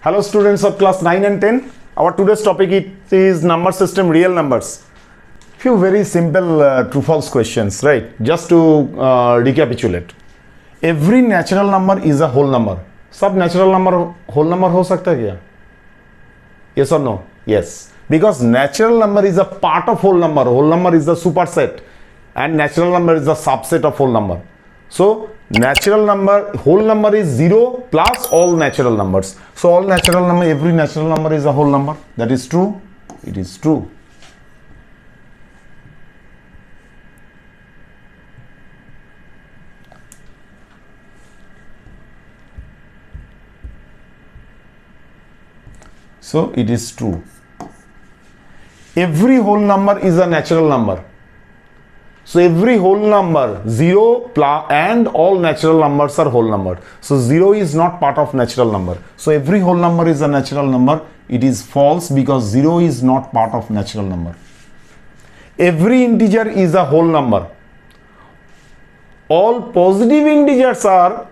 Hello students of class 9 and 10. Our today's topic is number system, real numbers. Few very simple true false questions, right? Just to recapitulate. Every natural number is a whole number. सब natural number whole number हो सकता है क्या? Yes or no? Yes. Because natural number is a part of whole number. Whole number is the superset and natural number is the subset of whole number. So natural number, whole number is 0 plus all natural numbers. So all natural number, every natural number is a whole number. That is true. It is true. So it is true. Every whole number is a natural number. So every whole number 0 and all natural numbers are whole number. So 0 is not part of natural number. So every whole number is a natural number. It is false because 0 is not part of natural number. Every integer is a whole number. All positive integers are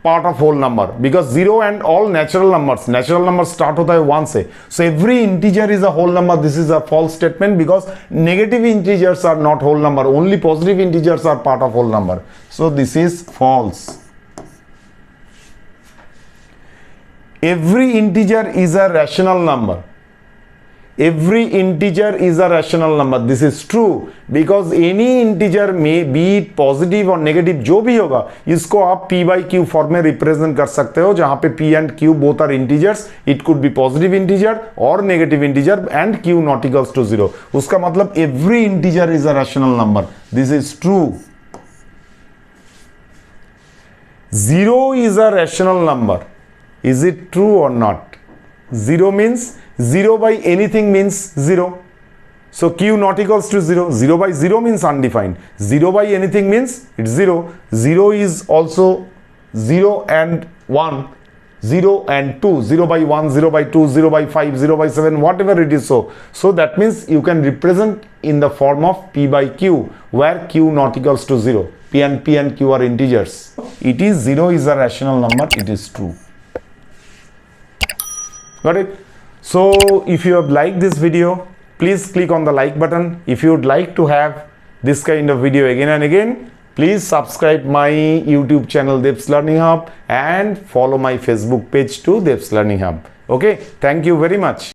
part of whole number because 0 and all natural numbers start hota hai 1 se. So every integer is a whole number. This is a false statement because negative integers are not whole number. Only positive integers are part of whole number. So this is false. Every integer is a rational number. Every integer is a rational number. This is true because any integer may be positive or negative, जो भी होगा इसको आप p by q form में represent कर सकते हो जहां पे p and q both are integers. It could be positive integer or negative integer and q not equals to 0. उसका मतलब every integer is a rational number. This is true. 0 is a rational number. Is it true or not? 0 means 0 by anything means 0. So q not equals to 0. 0 by 0 means undefined. 0 by anything means it's 0. 0 is also 0 and 1. 0 and 2. 0 by 1, 0 by 2, 0 by 5, 0 by 7, whatever it is so. So that means you can represent in the form of p by q where q not equals to 0. P and q are integers. It is 0 is a rational number. It is true. Got it? So if you have liked this video, please click on the like button. If you would like to have this kind of video again and again, please subscribe my YouTube channel Dev's Learning Hub and follow my Facebook page to Dev's Learning Hub. Okay, thank you very much.